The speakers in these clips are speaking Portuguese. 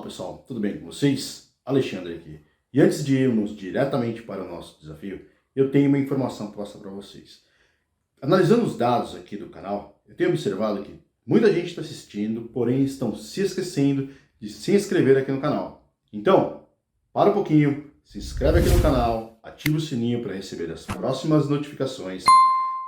pessoal, tudo bem com vocês? Alexandre aqui. E antes de irmos diretamente para o nosso desafio, eu tenho uma informação para passar para vocês. Analisando os dados aqui do canal, eu tenho observado que muita gente está assistindo, porém estão se esquecendo de se inscrever aqui no canal. Então, para um pouquinho, se inscreve aqui no canal, ativa o sininho para receber as próximas notificações.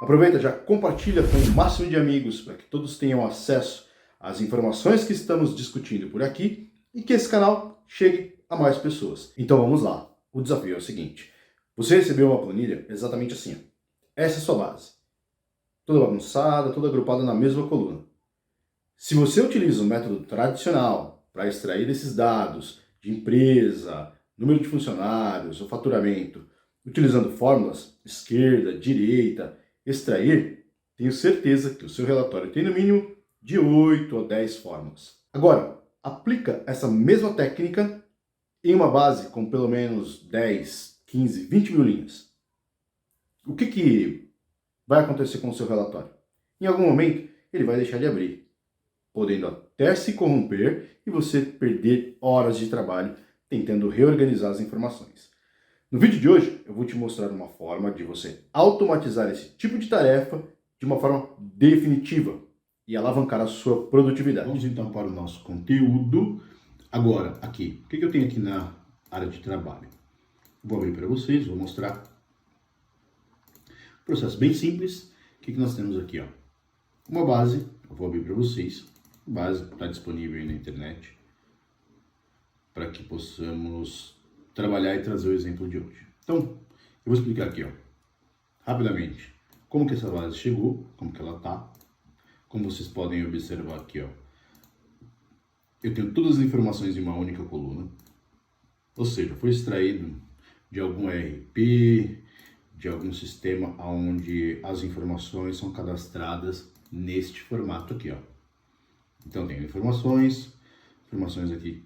Aproveita, já compartilha com o máximo de amigos para que todos tenham acesso às informações que estamos discutindo por aqui e que esse canal chegue a mais pessoas. Então vamos lá. O desafio é o seguinte. Você recebeu uma planilha exatamente assim. Essa é a sua base. Toda bagunçada, toda agrupada na mesma coluna. Se você utiliza o método tradicional para extrair esses dados de empresa, número de funcionários, o faturamento, utilizando fórmulas esquerda, direita, extrair, tenho certeza que o seu relatório tem no mínimo de 8 a 10 fórmulas. Agora, aplica essa mesma técnica em uma base com pelo menos 10, 15, 20 mil linhas. O que vai acontecer com o seu relatório? Em algum momento, ele vai deixar de abrir, podendo até se corromper e você perder horas de trabalho tentando reorganizar as informações. No vídeo de hoje, eu vou te mostrar uma forma de você automatizar esse tipo de tarefa de uma forma definitiva e alavancar a sua produtividade. Vamos então para o nosso conteúdo. Agora, aqui, o que eu tenho aqui na área de trabalho? Vou abrir para vocês, vou mostrar. Processo bem simples. O que nós temos aqui? Ó? Uma base, eu vou abrir para vocês. A base está disponível aí na internet para que possamos trabalhar e trazer o exemplo de hoje. Então, eu vou explicar aqui, ó, rapidamente, como que essa base chegou, como que ela está. Como vocês podem observar aqui, ó, eu tenho todas as informações em uma única coluna, ou seja, foi extraído de algum ERP, de algum sistema onde as informações são cadastradas neste formato aqui, ó. Então tem informações aqui,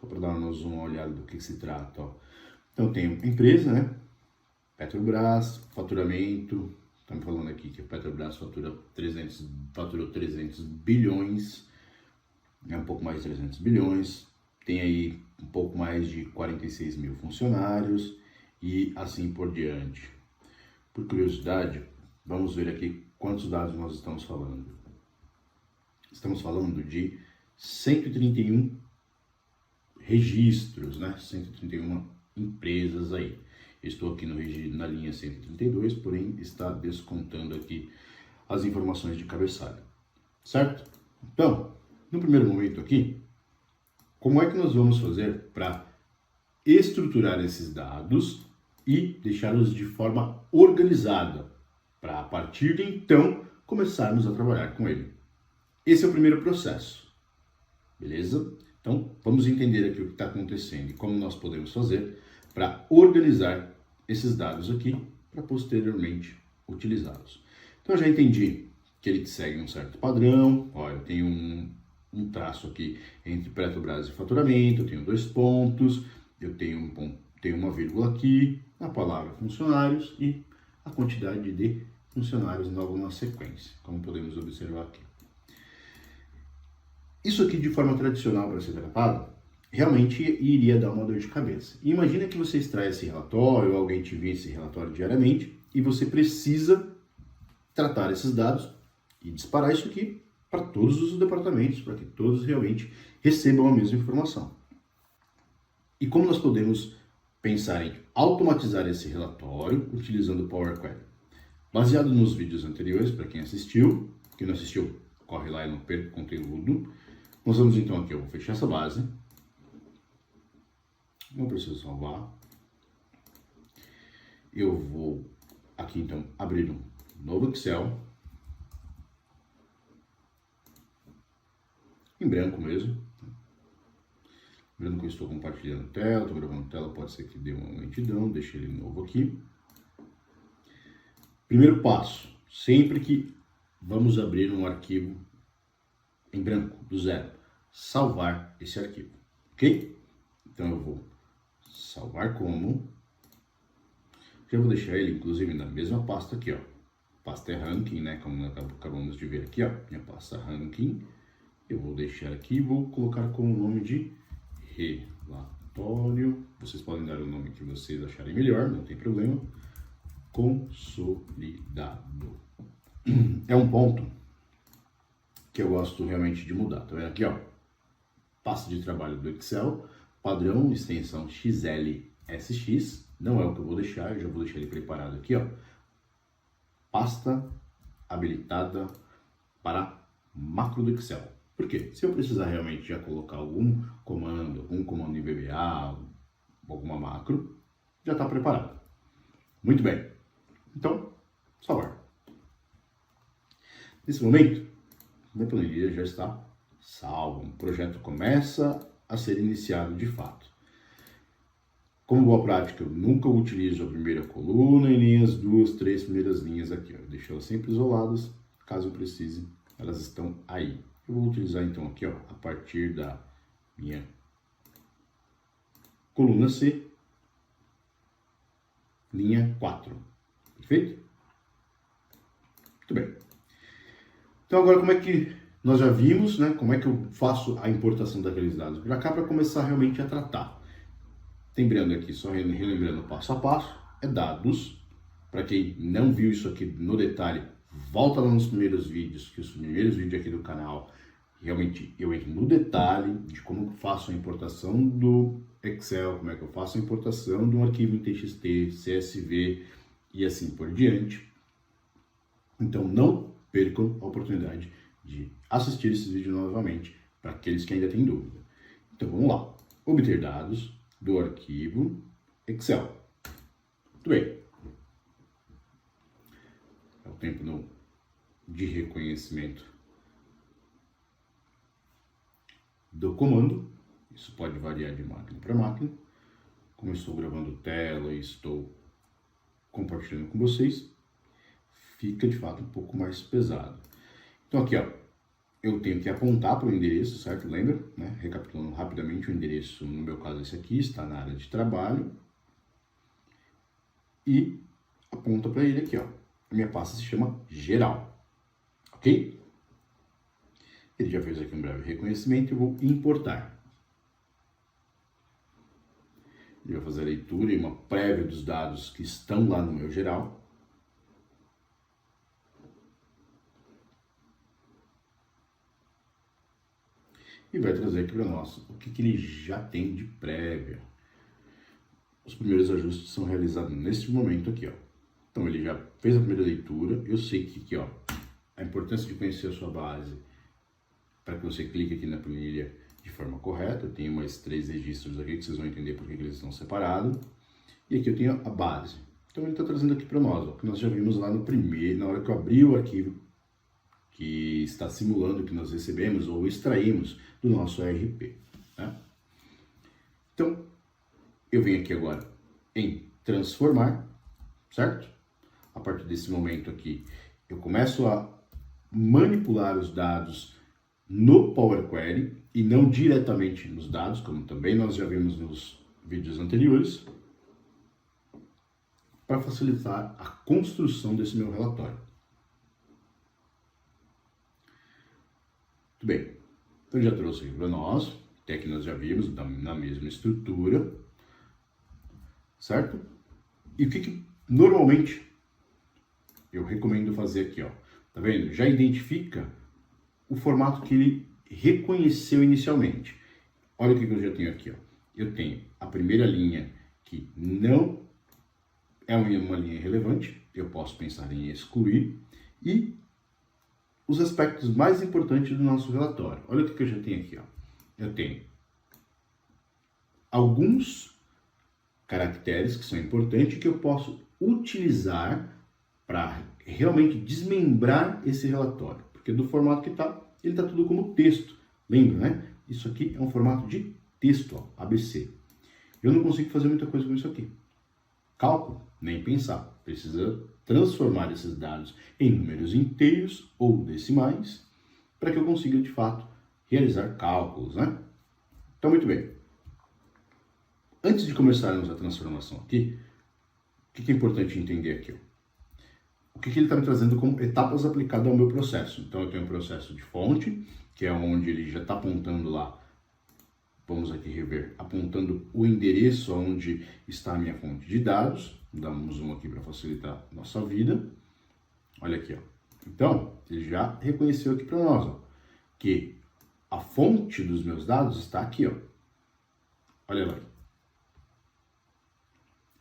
só para darmos uma olhada do que se trata, ó. Então tem empresa, né? Petrobras, faturamento. Estamos falando aqui que a Petrobras faturou 300 bilhões, né, um pouco mais de 300 bilhões, tem aí um pouco mais de 46 mil funcionários e assim por diante. Por curiosidade, vamos ver aqui quantos dados nós estamos falando. Estamos falando de 131 registros, né, 131 empresas aí. Estou aqui na linha 132, porém está descontando aqui as informações de cabeçalho, certo? Então, no primeiro momento aqui, como é que nós vamos fazer para estruturar esses dados e deixá-los de forma organizada, para a partir de então começarmos a trabalhar com ele? Esse é o primeiro processo, beleza? Então, vamos entender aqui o que está acontecendo e como nós podemos fazer para organizar esses dados aqui para posteriormente utilizá-los. Então, eu já entendi que ele segue um certo padrão. Ó, eu tenho um traço aqui entre Petrobras e faturamento, eu tenho 2 pontos, eu tenho uma vírgula aqui, a palavra funcionários e a quantidade de funcionários logo na sequência, como podemos observar aqui. Isso aqui de forma tradicional para ser tratado, realmente iria dar uma dor de cabeça. E imagina que você extrai esse relatório, ou alguém te envia esse relatório diariamente, e você precisa tratar esses dados e disparar isso aqui para todos os departamentos, para que todos realmente recebam a mesma informação. E como nós podemos pensar em automatizar esse relatório utilizando o Power Query? Baseado nos vídeos anteriores, para quem não assistiu, corre lá e não perca o conteúdo. Nós vamos então aqui, eu vou fechar essa base. Não preciso salvar. Eu vou aqui então abrir um novo Excel. Em branco mesmo. Lembrando que eu estou compartilhando tela, estou gravando tela, pode ser que dê uma lentidão, deixa ele novo aqui. Primeiro passo, sempre que vamos abrir um arquivo em branco, do zero, salvar esse arquivo, ok? Então eu vou salvar como, já vou deixar ele inclusive na mesma pasta aqui, ó, pasta é ranking, né, como acabamos de ver aqui, ó, minha pasta ranking, eu vou deixar aqui e vou colocar como nome de relatório, vocês podem dar o nome que vocês acharem melhor, não tem problema, consolidado. É um ponto que eu gosto realmente de mudar, tá vendo aqui, ó, pasta de trabalho do Excel, padrão, extensão XLSX, não é o que eu vou deixar, eu já vou deixar ele preparado aqui, ó, pasta habilitada para macro do Excel. Por quê? Se eu precisar realmente já colocar algum comando em VBA, alguma macro, já está preparado. Muito bem. Então, salvar. Nesse momento, minha planilha já está salva. O projeto começa a ser iniciado de fato. Como boa prática, eu nunca utilizo a primeira coluna e nem as 2, 3 primeiras linhas aqui. Eu deixo elas sempre isoladas, caso eu precise, elas estão aí. Eu vou utilizar então aqui, ó, a partir da minha coluna C, linha 4. Perfeito? Muito bem. Então agora como é que nós já vimos, né, como é que eu faço a importação daqueles dados para cá para começar realmente a tratar. Lembrando aqui, só relembrando passo a passo, é dados. Para quem não viu isso aqui no detalhe, volta lá nos primeiros vídeos, que os primeiros vídeos aqui do canal, realmente eu entro no detalhe de como eu faço a importação do Excel, como é que eu faço a importação de um arquivo em TXT, CSV e assim por diante. Então não percam a oportunidade de assistir esse vídeo novamente para aqueles que ainda têm dúvida. Então vamos lá, obter dados do arquivo Excel. Muito bem. É o tempo de reconhecimento do comando. Isso pode variar de máquina para máquina. Como eu estou gravando tela e estou compartilhando com vocês, fica de fato um pouco mais pesado. Então aqui, ó, eu tenho que apontar para o endereço, certo? Lembra? Né? Recapitulando rapidamente, o endereço, no meu caso esse aqui, está na área de trabalho. E aponta para ele aqui, ó. A minha pasta se chama geral. Ok? Ele já fez aqui um breve reconhecimento e eu vou importar. Ele vai fazer a leitura e uma prévia dos dados que estão lá no meu geral. E vai trazer aqui para nós o que ele já tem de prévia. Os primeiros ajustes são realizados neste momento aqui, ó. Então ele já fez a primeira leitura. Eu sei que aqui, ó, a importância de conhecer a sua base para que você clique aqui na planilha de forma correta. Eu tenho mais 3 registros aqui que vocês vão entender por que eles estão separados. E aqui eu tenho a base. Então ele está trazendo aqui para nós, ó, que nós já vimos lá no primeiro, na hora que eu abri o arquivo que está simulando que nós recebemos ou extraímos do nosso ERP. Né? Então, eu venho aqui agora em transformar, certo? A partir desse momento aqui, eu começo a manipular os dados no Power Query e não diretamente nos dados, como também nós já vimos nos vídeos anteriores, para facilitar a construção desse meu relatório. Muito bem, então já trouxe aqui para nós, até que nós já vimos na mesma estrutura, certo? E o que normalmente eu recomendo fazer aqui, ó, tá vendo? Já identifica o formato que ele reconheceu inicialmente. Olha o que eu já tenho aqui, ó. Eu tenho a primeira linha que não é uma linha relevante, eu posso pensar em excluir, e os aspectos mais importantes do nosso relatório. Olha o que eu já tenho aqui, ó. Eu tenho alguns caracteres que são importantes que eu posso utilizar para realmente desmembrar esse relatório, porque do formato que está, ele está tudo como texto. Lembra, né? Isso aqui é um formato de texto, ó, ABC. Eu não consigo fazer muita coisa com isso aqui. Cálculo, nem pensar. Precisa transformar esses dados em números inteiros ou decimais para que eu consiga, de fato, realizar cálculos, né? Então, muito bem. Antes de começarmos a transformação aqui, o que é importante entender aqui? Ó? O que ele está me trazendo como etapas aplicadas ao meu processo. Então, eu tenho um processo de fonte, que é onde ele já está apontando lá vamos aqui rever, apontando o endereço onde está a minha fonte de dados. Damos um aqui para facilitar a nossa vida. Olha aqui, ó. Então, ele já reconheceu aqui para nós, ó, que a fonte dos meus dados está aqui, ó. Olha lá.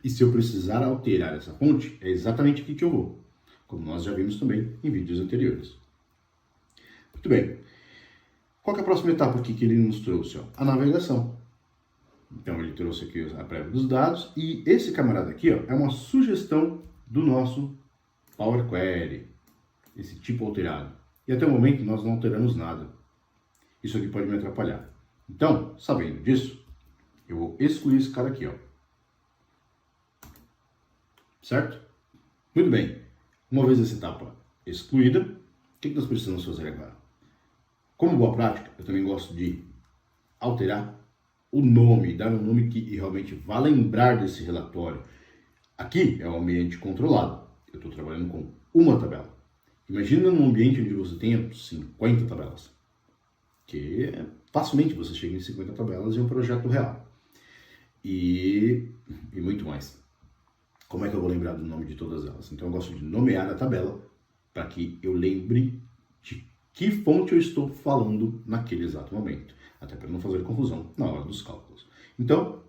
E se eu precisar alterar essa fonte, é exatamente aqui que eu vou, como nós já vimos também em vídeos anteriores. Muito bem. Qual que é a próxima etapa aqui que ele nos trouxe? Ó? A navegação. Então, ele trouxe aqui a prévia dos dados, e esse camarada aqui, ó, é uma sugestão do nosso Power Query, esse tipo alterado. E até o momento nós não alteramos nada. Isso aqui pode me atrapalhar. Então, sabendo disso, eu vou excluir esse cara aqui, ó. Certo? Muito bem. Uma vez essa etapa excluída, o que nós precisamos fazer agora? Como boa prática, eu também gosto de alterar o nome, dar um nome que realmente vá lembrar desse relatório. Aqui é um ambiente controlado. Eu estou trabalhando com uma tabela. Imagina num ambiente onde você tenha 50 tabelas. Que facilmente você chega em 50 tabelas em um projeto real. E muito mais. Como é que eu vou lembrar do nome de todas elas? Então eu gosto de nomear a tabela para que eu lembre de que fonte eu estou falando naquele exato momento. Até para não fazer confusão na hora dos cálculos. Então,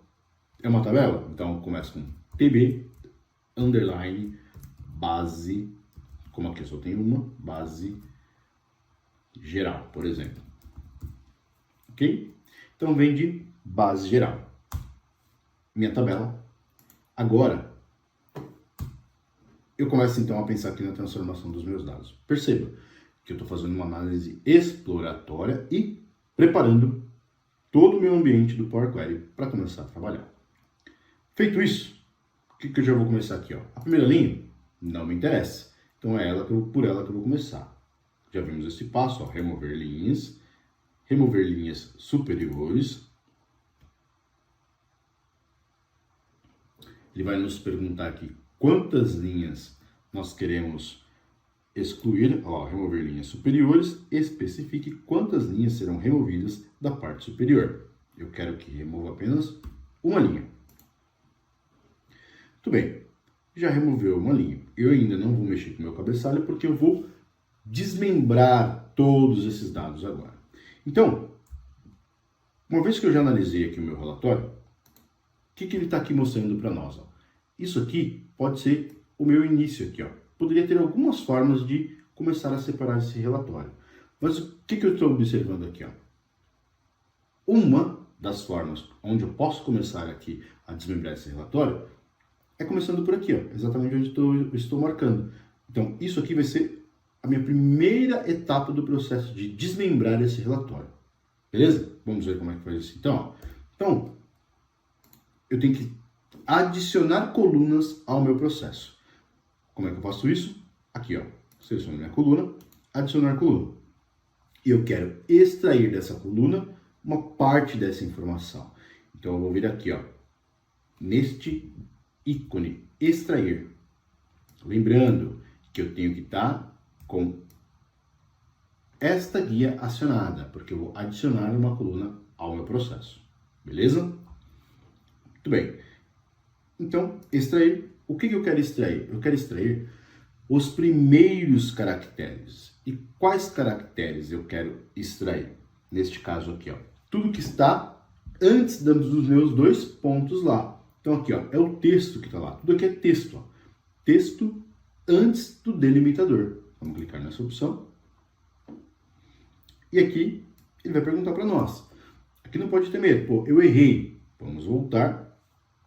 é uma tabela? Então começa com TB, underline, base, como aqui eu só tenho uma, base geral, por exemplo. Ok? Então vem de base geral. Minha tabela. Agora, eu começo então a pensar aqui na transformação dos meus dados. Perceba que eu estou fazendo uma análise exploratória e preparando todo o meu ambiente do Power Query para começar a trabalhar. Feito isso, o que eu já vou começar aqui? Ó? A primeira linha não me interessa, então é por ela que eu vou começar. Já vimos esse passo, ó, remover linhas superiores. Ele vai nos perguntar aqui quantas linhas nós queremos excluir, ó, remover linhas superiores, especifique quantas linhas serão removidas da parte superior. Eu quero que remova apenas uma linha. Muito bem, já removeu uma linha. Eu ainda não vou mexer com o meu cabeçalho porque eu vou desmembrar todos esses dados agora. Então, uma vez que eu já analisei aqui o meu relatório, o que ele está aqui mostrando para nós? Ó? Isso aqui pode ser o meu início aqui, ó. Poderia ter algumas formas de começar a separar esse relatório. Mas o que eu estou observando aqui? Ó? Uma das formas onde eu posso começar aqui a desmembrar esse relatório é começando por aqui, ó, exatamente onde eu estou marcando. Então, isso aqui vai ser a minha primeira etapa do processo de desmembrar esse relatório. Beleza? Vamos ver como é que faz isso então. Então, eu tenho que adicionar colunas ao meu processo. Como é que eu faço isso? Aqui, ó, seleciono minha coluna, adicionar coluna. E eu quero extrair dessa coluna uma parte dessa informação. Então, eu vou vir aqui, ó, neste ícone, extrair. Lembrando que eu tenho que estar com esta guia acionada, porque eu vou adicionar uma coluna ao meu processo. Beleza? Muito bem. Então, extrair. O que eu quero extrair? Eu quero extrair os primeiros caracteres. E quais caracteres eu quero extrair? Neste caso aqui, ó. Tudo que está antes dos meus dois pontos lá. Então aqui, ó, é o texto que está lá. Tudo aqui é texto, ó. Texto antes do delimitador. Vamos clicar nessa opção. E aqui ele vai perguntar para nós. Aqui não pode ter medo. Pô, eu errei. Vamos voltar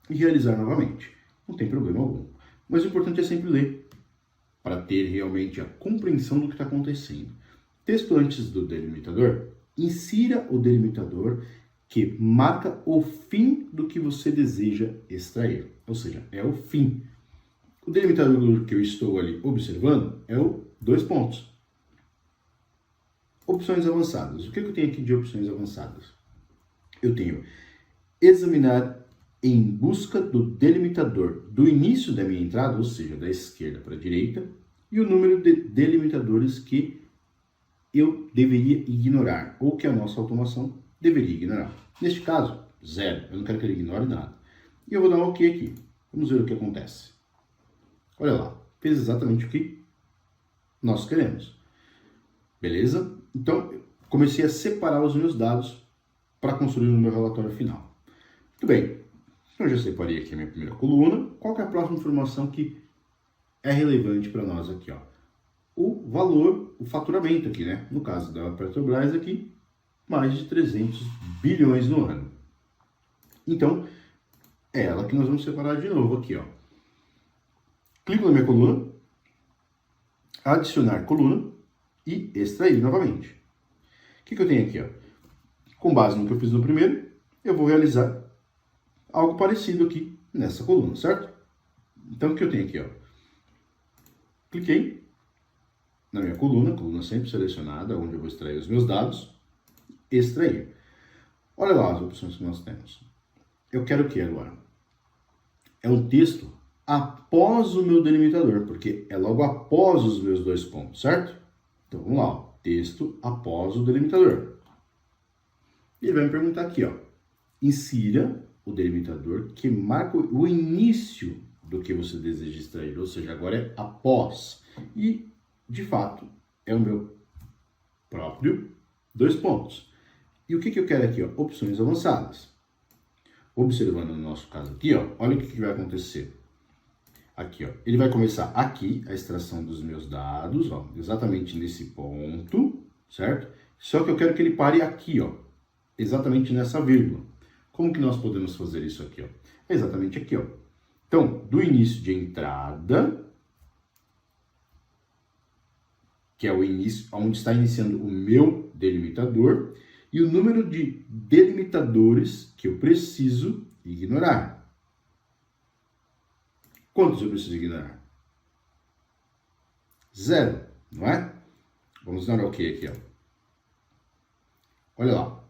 e realizar novamente. Não tem problema algum. Mas o importante é sempre ler, para ter realmente a compreensão do que está acontecendo. Texto antes do delimitador, insira o delimitador que marca o fim do que você deseja extrair. Ou seja, é o fim. O delimitador que eu estou ali observando é o 2 pontos. Opções avançadas. O que eu tenho aqui de opções avançadas? Eu tenho examinar em busca do delimitador do início da minha entrada, ou seja, da esquerda para a direita, e o número de delimitadores que eu deveria ignorar, ou que a nossa automação deveria ignorar. Neste caso, 0. Eu não quero que ele ignore nada. E eu vou dar um OK aqui. Vamos ver o que acontece. Olha lá, fez exatamente o que nós queremos. Beleza? Então, comecei a separar os meus dados para construir o meu relatório final. Muito bem. Então, eu já separei aqui a minha primeira coluna. Qual que é a próxima informação que é relevante para nós aqui, ó? O valor, o faturamento aqui, né? No caso da Petrobras aqui, mais de 300 bilhões no ano. Então, é ela que nós vamos separar de novo aqui, ó. Clico na minha coluna, adicionar coluna e extrair novamente. O que eu tenho aqui, ó? Com base no que eu fiz no primeiro, eu vou realizar algo parecido aqui nessa coluna, certo? Então, o que eu tenho aqui, ó? Cliquei na minha coluna sempre selecionada, onde eu vou extrair os meus dados, extrair. Olha lá as opções que nós temos. Eu quero o que agora? É um texto após o meu delimitador, porque é logo após os meus dois pontos, certo? Então, vamos lá, ó. Texto após o delimitador. E ele vai me perguntar aqui, ó. Insira o delimitador que marca o início do que você deseja extrair, ou seja, agora é após. E, de fato, é o meu próprio dois pontos. E o que eu quero aqui, ó? Opções avançadas. Observando no nosso caso aqui, ó, olha o que vai acontecer. Aqui, ó, ele vai começar aqui a extração dos meus dados, ó, exatamente nesse ponto, certo? Só que eu quero que ele pare aqui, ó, exatamente nessa vírgula. Como que nós podemos fazer isso aqui, ó? É exatamente aqui, ó. Então, do início de entrada, que é o início, onde está iniciando o meu delimitador, e o número de delimitadores que eu preciso ignorar. Quantos eu preciso ignorar? 0, não é? Vamos dar um OK aqui, ó. Olha lá.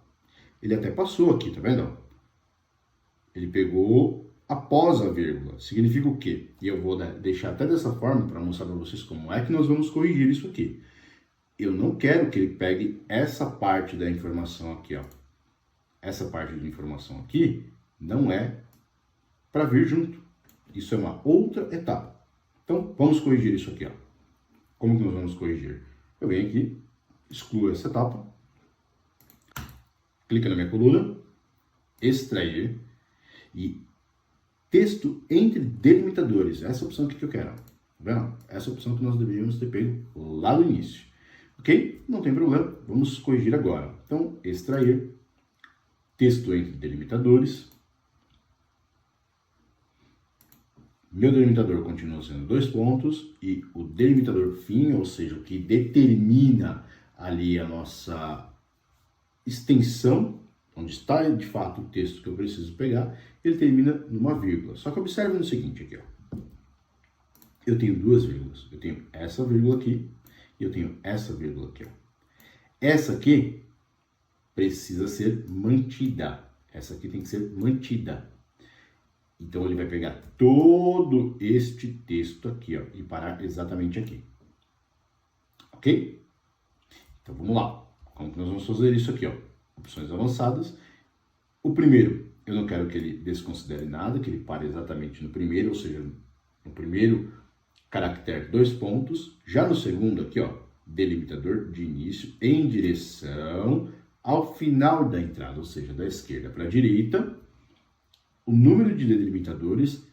Ele até passou aqui, tá vendo? Ele pegou após a vírgula. Significa o quê? E eu vou deixar até dessa forma para mostrar para vocês como é que nós vamos corrigir isso aqui. Eu não quero que ele pegue essa parte da informação aqui, ó. Essa parte de informação aqui não é para vir junto. Isso é uma outra etapa. Então, vamos corrigir isso aqui, ó. Como que nós vamos corrigir? Eu venho aqui, excluo essa etapa, clico na minha coluna, extrair e texto entre delimitadores. Essa opção aqui que eu quero. Tá vendo? Essa opção que nós deveríamos ter pego lá no início. Ok? Não tem problema. Vamos corrigir agora. Então, extrair, texto entre delimitadores. Meu delimitador continua sendo 2 pontos e o delimitador fim, ou seja, o que determina ali a nossa extensão, onde está de fato o texto que eu preciso pegar, ele termina numa vírgula. Só que observe no seguinte aqui, ó. Eu tenho duas vírgulas. Eu tenho essa vírgula aqui e eu tenho essa vírgula aqui, ó. Essa aqui precisa ser mantida. Essa aqui tem que ser mantida. Então, ele vai pegar todo este texto aqui, ó, e parar exatamente aqui. Ok? Então, vamos lá. Como que nós vamos fazer isso aqui, ó? Opções avançadas. O primeiro, eu não quero que ele desconsidere nada, que ele pare exatamente no primeiro, ou seja, no primeiro caractere 2 pontos. Já no segundo aqui, ó, delimitador de início em direção ao final da entrada, ou seja, da esquerda para a direita. O número de delimitadores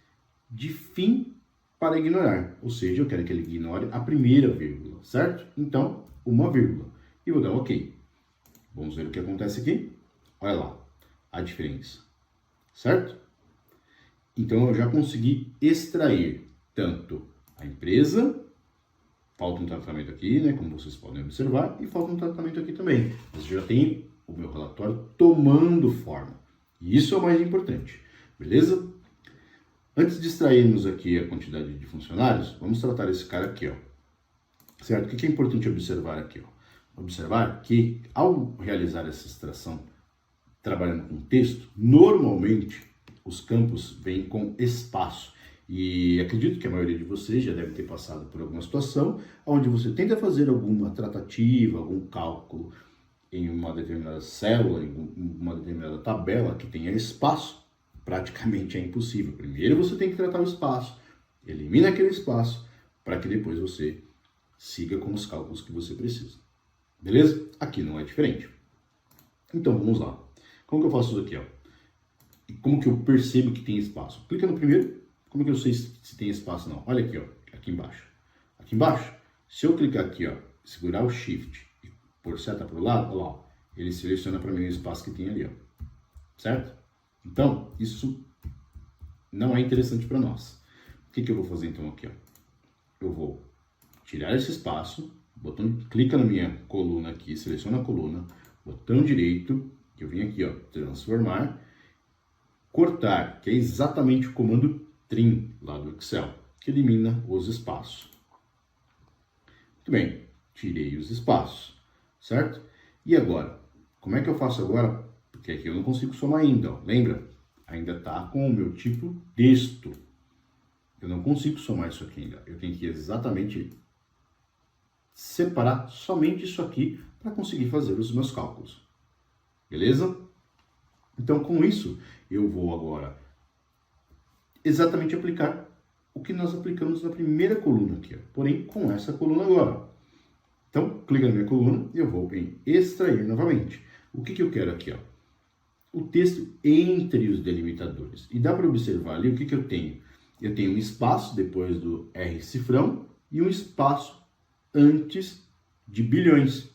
de fim para ignorar. Ou seja, eu quero que ele ignore a primeira vírgula, certo? Então, uma vírgula. E vou dar um OK. Vamos ver o que acontece aqui. Olha lá, a diferença, certo? Então, eu já consegui extrair tanto a empresa, falta um tratamento aqui, né, como vocês podem observar, e falta um tratamento aqui também. Mas eu já tenho o meu relatório tomando forma. E isso é o mais importante. Beleza? Antes de extrairmos aqui a quantidade de funcionários, vamos tratar esse cara aqui, ó. Certo? O que é importante observar aqui, ó? Observar que ao realizar essa extração trabalhando com texto, normalmente os campos vêm com espaço. E acredito que a maioria de vocês já deve ter passado por alguma situação onde você tenta fazer alguma tratativa, algum cálculo, em uma determinada célula, em uma determinada tabela que tenha espaço, praticamente é impossível. Primeiro você tem que tratar o espaço, elimina aquele espaço, para que depois você siga com os cálculos que você precisa. Beleza? Aqui não é diferente. Então vamos lá. Como que eu faço isso aqui, ó? E como que eu percebo que tem espaço? Clica no primeiro. Como que eu sei se tem espaço ou não? Olha aqui, ó, aqui embaixo. Aqui embaixo, se eu clicar aqui, ó, segurar o Shift e pôr seta para o lado, olha lá, ele seleciona para mim o espaço que tem ali, ó. Certo? Então, isso não é interessante para nós. O que eu vou fazer então aqui, ó? Eu vou tirar esse espaço, clica na minha coluna aqui, seleciona a coluna, botão direito, eu vim aqui, ó, transformar, cortar, que é exatamente o comando trim lá do Excel, que elimina os espaços. Muito bem, tirei os espaços, certo? E agora, como é que eu faço agora? Porque aqui eu não consigo somar ainda, ó. Lembra? Ainda está com o meu tipo texto. Eu não consigo somar isso aqui ainda. Eu tenho que exatamente separar somente isso aqui para conseguir fazer os meus cálculos. Beleza? Então, com isso, eu vou agora exatamente aplicar o que nós aplicamos na primeira coluna aqui, ó. Porém, com essa coluna agora. Então, clica na minha coluna e eu vou em extrair novamente. O que eu quero aqui, ó? O texto entre os delimitadores. E dá para observar ali o que eu tenho. Eu tenho um espaço depois do R cifrão e um espaço antes de bilhões,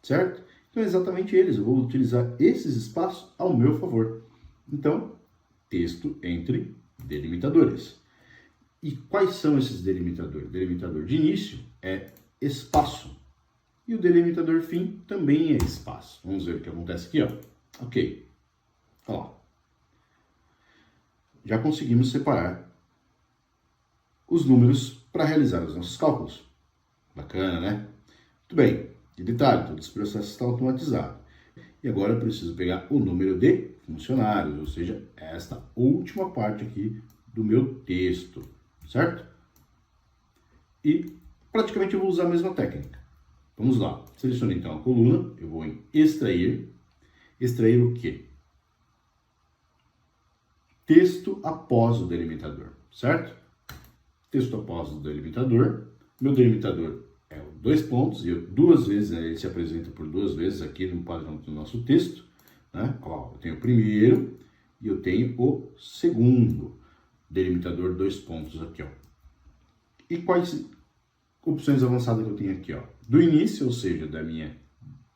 certo? Então, exatamente eles. Eu vou utilizar esses espaços ao meu favor. Então, texto entre delimitadores. E quais são esses delimitadores? O delimitador de início é espaço. E o delimitador fim também é espaço. Vamos ver o que acontece aqui, ó. Ok. Olha lá. Já conseguimos separar os números para realizar os nossos cálculos. Bacana, né? Muito bem. E detalhe, todos os processos estão automatizados. E agora eu preciso pegar o número de funcionários, ou seja, esta última parte aqui do meu texto, certo? E praticamente eu vou usar a mesma técnica. Vamos lá. Selecione então a coluna, eu vou em extrair. Extrair o quê? Texto após o delimitador, certo? Texto após o delimitador. Meu delimitador é o 2 pontos, e duas vezes, né, ele se apresenta por duas vezes aqui no padrão do nosso texto. Né? Ó, eu tenho o primeiro e eu tenho o segundo delimitador 2 pontos aqui, ó. E quais opções avançadas que eu tenho aqui, ó? Do início, ou seja, da minha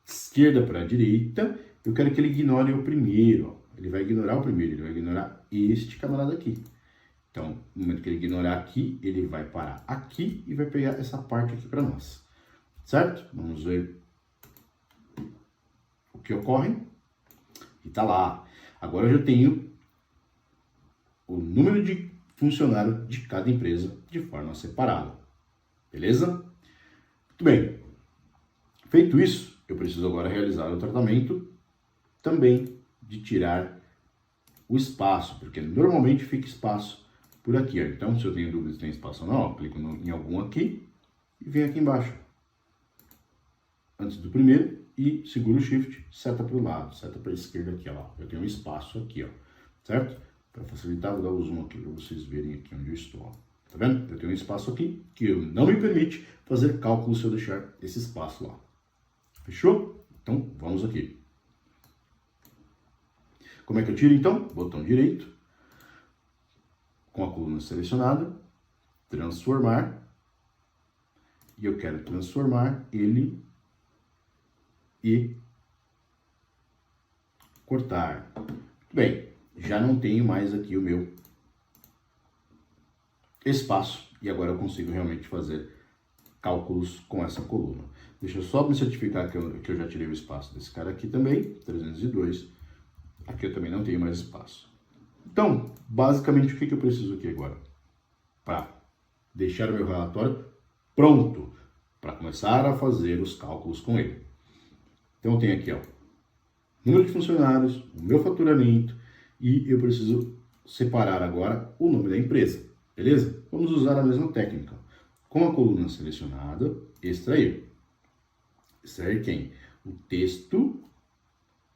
esquerda para a direita, eu quero que ele ignore o primeiro, ó. Ele vai ignorar o primeiro, ele vai ignorar este camarada aqui. Então, no momento que ele ignorar aqui, ele vai parar aqui e vai pegar essa parte aqui para nós. Certo? Vamos ver o que ocorre. E tá lá. Agora eu já tenho o número de funcionário de cada empresa de forma separada. Beleza? Muito bem. Feito isso, eu preciso agora realizar o tratamento também de tirar o espaço, porque normalmente fica espaço por aqui, ó. Então, se eu tenho dúvida se tem espaço ou não, eu clico em algum aqui e venho aqui embaixo, antes do primeiro, e seguro o Shift, seta para o lado, seta para a esquerda aqui, ó. Eu tenho um espaço aqui, ó, certo? Para facilitar, vou dar o zoom aqui para vocês verem aqui onde eu estou, ó. Tá vendo? Eu tenho um espaço aqui que não me permite fazer cálculo se eu deixar esse espaço lá. Fechou? Então, vamos aqui. Como é que eu tiro, então? Botão direito, com a coluna selecionada, transformar, e eu quero transformar ele e cortar. Bem, já não tenho mais aqui o meu espaço, e agora eu consigo realmente fazer cálculos com essa coluna. Deixa eu só me certificar que eu já tirei o espaço desse cara aqui também, 302. Aqui eu também não tenho mais espaço. Então, basicamente, o que eu preciso aqui agora? Para deixar o meu relatório pronto, para começar a fazer os cálculos com ele. Então, eu tenho aqui, ó, número de funcionários, o meu faturamento, e eu preciso separar agora o nome da empresa, beleza? Vamos usar a mesma técnica. Com a coluna selecionada, extrair. Extrair quem? O texto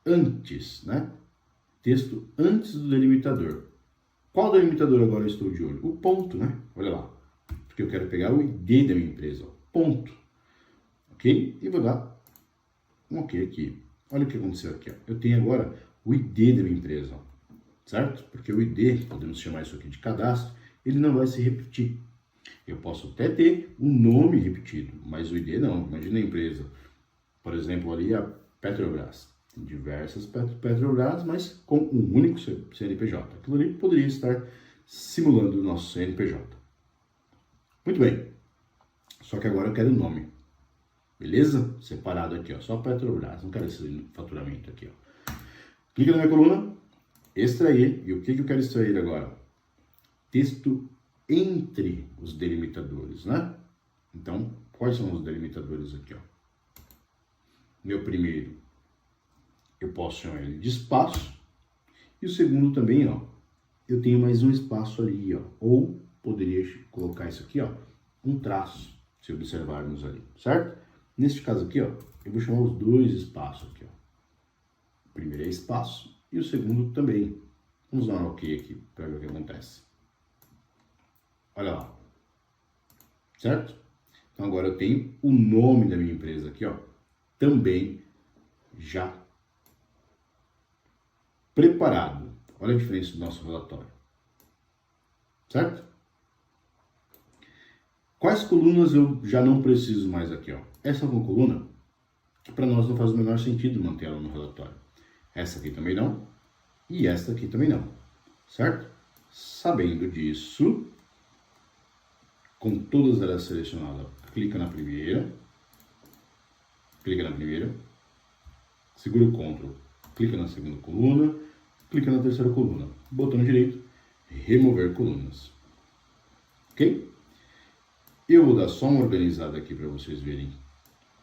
antes, né? Texto antes do delimitador. Qual delimitador agora eu estou de olho? O ponto, né? Olha lá. Porque eu quero pegar o ID da minha empresa, ó. Ponto. Ok? E vou dar um ok aqui. Olha o que aconteceu aqui, ó. Eu tenho agora o ID da minha empresa, ó. Certo? Porque o ID, podemos chamar isso aqui de cadastro, ele não vai se repetir. Eu posso até ter o nome repetido, mas o ID não. Imagina a empresa, por exemplo, ali a Petrobras. Tem diversas Petrobras, mas com um único CNPJ. Aquilo ali poderia estar simulando o nosso CNPJ. Muito bem. Só que agora eu quero o nome. Beleza? Separado aqui, ó. Só Petrobras. Não quero esse faturamento aqui, ó. Clica na minha coluna. Extrair. E o que eu quero extrair agora? Texto entre os delimitadores, né? Então, quais são os delimitadores aqui, ó? Meu primeiro, eu posso chamar ele de espaço. E o segundo também, ó. Eu tenho mais um espaço ali, ó. Ou poderia colocar isso aqui, ó. Um traço, se observarmos ali, certo? Neste caso aqui, ó, eu vou chamar os dois espaços aqui, ó. O primeiro é espaço e o segundo também. Vamos dar um ok aqui para ver o que acontece. Olha lá. Certo? Então agora eu tenho o nome da minha empresa aqui, ó. Também já preparado. Olha a diferença do nosso relatório. Certo? Quais colunas eu já não preciso mais aqui, ó? Essa é uma coluna que para nós não faz o menor sentido manter ela no relatório. Essa aqui também não. E esta aqui também não. Certo? Sabendo disso, com todas elas selecionadas, clica na primeira, segura o Ctrl, clica na segunda coluna, clica na terceira coluna, botão direito, remover colunas. Ok? Eu vou dar só uma organizada aqui para vocês verem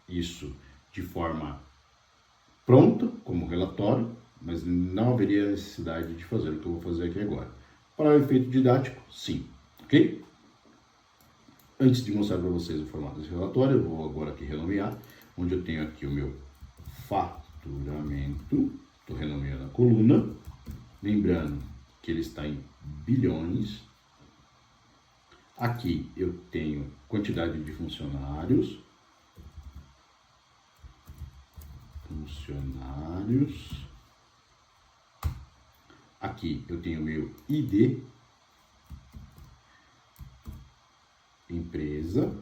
isso de forma pronta, como relatório, mas não haveria necessidade de fazer o que eu vou fazer aqui agora. Para o efeito didático, sim. Ok? Antes de mostrar para vocês o formato desse relatório, eu vou agora aqui renomear, onde eu tenho aqui o meu faturamento. Estou renomeando a coluna, lembrando que ele está em bilhões. Aqui eu tenho quantidade de funcionários. Aqui eu tenho meu ID, empresa,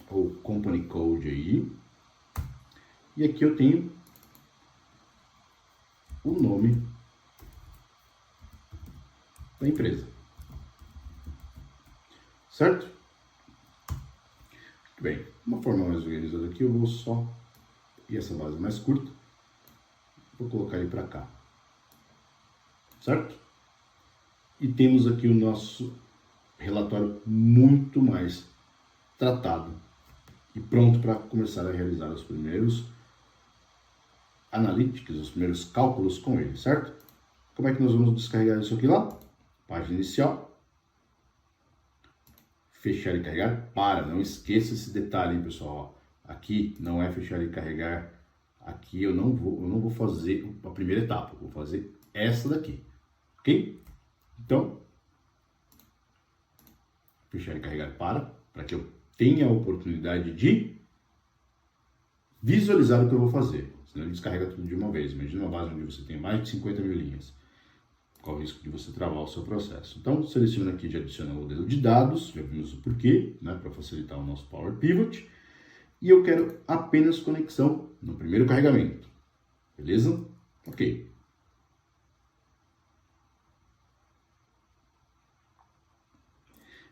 ou company code aí. E aqui eu tenho o nome da empresa. Certo? Muito bem. Uma forma mais organizada aqui, eu vou só... E essa base mais curta, vou colocar ele para cá. Certo? E temos aqui o nosso relatório muito mais tratado e pronto para começar a realizar os primeiros analytics, os primeiros cálculos com ele, certo? Como é que nós vamos descarregar isso aqui lá? Página inicial. Fechar e carregar. Não esqueça esse detalhe, hein, pessoal. Aqui não é fechar e carregar. Aqui eu não vou fazer a primeira etapa. Vou fazer essa daqui. Ok? Então, fechar e carregar para que eu tenha a oportunidade de visualizar o que eu vou fazer. Senão ele descarrega tudo de uma vez. Imagina uma base onde você tem mais de 50 mil linhas. Qual o risco de você travar o seu processo? Então, seleciona aqui de adicionar o modelo de dados. Já vimos o porquê, né, para facilitar o nosso Power Pivot. E eu quero apenas conexão no primeiro carregamento. Beleza? Ok.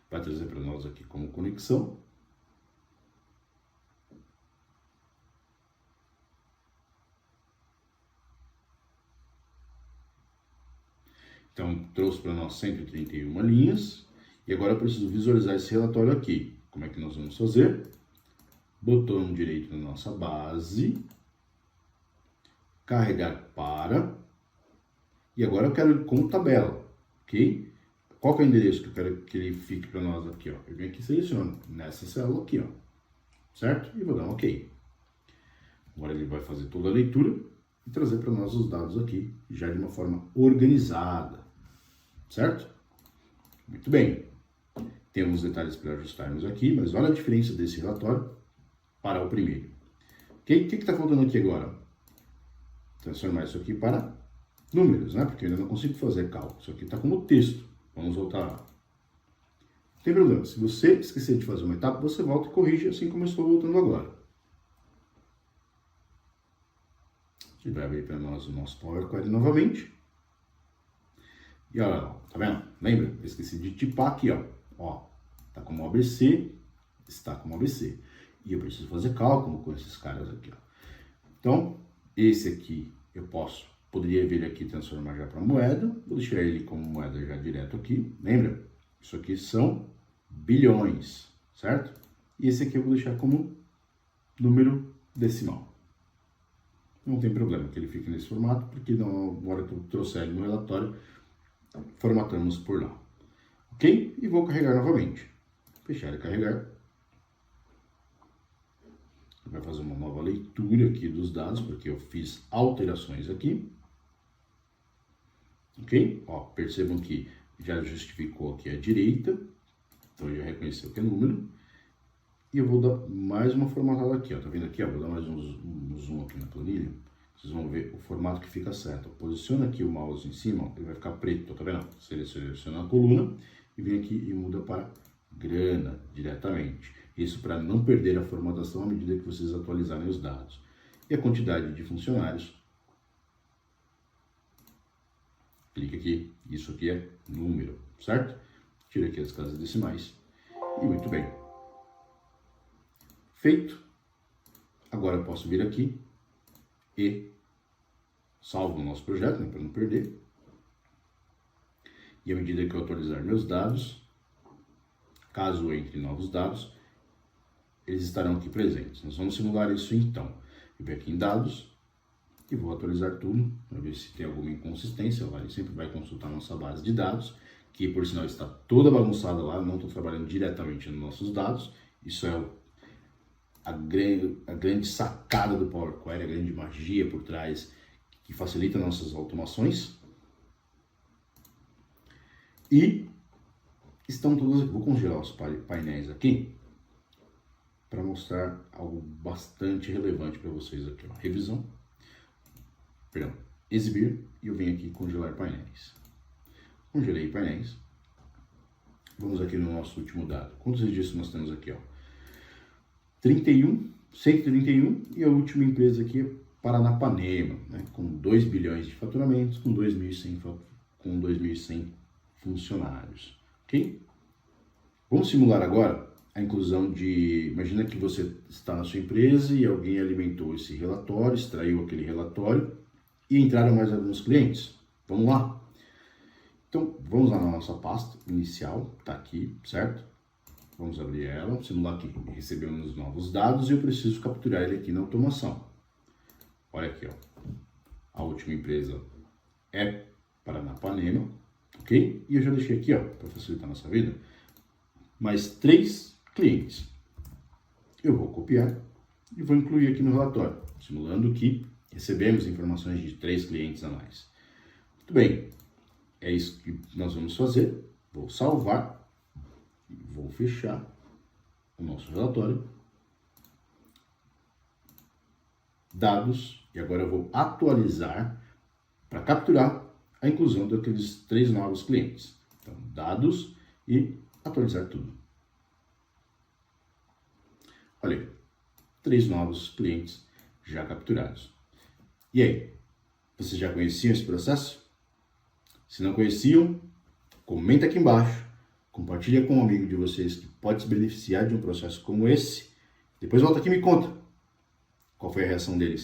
Vai trazer para nós aqui como conexão. Então, trouxe para nós 131 linhas. E agora eu preciso visualizar esse relatório aqui. Como é que nós vamos fazer? Botão direito na nossa base. Carregar para. E agora eu quero ele com tabela, ok? Qual que é o endereço que eu quero que ele fique para nós aqui, ó? Eu venho aqui e seleciono nessa célula aqui, ó. Certo? E vou dar um ok. Agora ele vai fazer toda a leitura. e trazer para nós os dados aqui, já de uma forma organizada, certo? Muito bem. Temos detalhes para ajustarmos aqui, mas olha a diferença desse relatório para o primeiro. Ok? O que está faltando aqui agora? Transformar isso aqui para números, né? Porque eu ainda não consigo fazer cálculo. Isso aqui está como texto. Vamos voltar lá. Não tem problema. Se você esquecer de fazer uma etapa, você volta e corrige, assim como eu estou voltando agora. A gente vai abrir para nós o nosso Power Query novamente. E olha lá, tá vendo? Lembra? Eu esqueci de tipar aqui, ó. Ó, tá como ABC, está como ABC. E eu preciso fazer cálculo com esses caras aqui, ó. Então, esse aqui eu poderia vir aqui e transformar já para moeda. Vou deixar ele como moeda já direto aqui. Lembra? Isso aqui são bilhões, certo? E esse aqui eu vou deixar como número decimal. Não tem problema que ele fique nesse formato, porque na hora que eu trouxer ele no relatório, formatamos por lá. Ok? E vou carregar novamente. Fechar e carregar. Vai fazer uma nova leitura aqui dos dados, porque eu fiz alterações aqui. Ok? Ó, percebam que já justificou aqui a direita. Então já reconheceu que é número. E eu vou dar mais uma formatada aqui, ó. Tá vendo aqui, ó? Vou dar mais um zoom aqui na planilha. Vocês vão ver o formato que fica certo. Posiciona aqui o mouse em cima, ó, ele vai ficar preto, tá vendo? Seleciona a coluna e vem aqui e muda para grana diretamente. Isso para não perder a formatação à medida que vocês atualizarem os dados. E a quantidade de funcionários. Clique aqui, isso aqui é número, certo? Tira aqui as casas decimais e muito bem. Feito. Agora eu posso vir aqui e salvo o nosso projeto, né, para não perder. E à medida que eu atualizar meus dados, caso entre novos dados, eles estarão aqui presentes. Nós vamos simular isso então. Eu venho aqui em dados e vou atualizar tudo, para ver se tem alguma inconsistência. Ele sempre vai consultar nossa base de dados, que por sinal está toda bagunçada lá, não estou trabalhando diretamente nos nossos dados. Isso é a grande sacada do Power Query, a grande magia por trás, que facilita nossas automações. E estão todos, vou congelar os painéis aqui, para mostrar algo bastante relevante para vocês aqui, ó. Revisão, perdão, exibir, e eu venho aqui congelar painéis. Congelei painéis. Vamos aqui no nosso último dado. Quantos registros nós temos aqui, ó? 131, e a última empresa aqui é Paranapanema, né, com 2 bilhões de faturamentos, com 2.100 funcionários, ok? Vamos simular agora a inclusão de... Imagina que você está na sua empresa e alguém alimentou esse relatório, extraiu aquele relatório e entraram mais alguns clientes. Vamos lá? Então, vamos lá na nossa pasta inicial, tá aqui, certo? Vamos abrir ela, simular que recebemos novos dados e eu preciso capturar ele aqui na automação. Olha aqui, ó. A última empresa é Paranapanema, ok? E eu já deixei aqui, ó, para facilitar a nossa vida, mais 3 clientes. Eu vou copiar e vou incluir aqui no relatório, simulando que recebemos informações de 3 clientes a mais. Muito bem, é isso que nós vamos fazer. Vou salvar, vou fechar o nosso relatório, dados, e agora eu vou atualizar para capturar a inclusão daqueles 3 novos clientes. Então, dados e atualizar tudo. Olha aí, 3 novos clientes já capturados. E aí, vocês já conheciam esse processo? Se não conheciam, comenta aqui embaixo, compartilha com um amigo de vocês que pode se beneficiar de um processo como esse. Depois volta aqui e me conta qual foi a reação deles.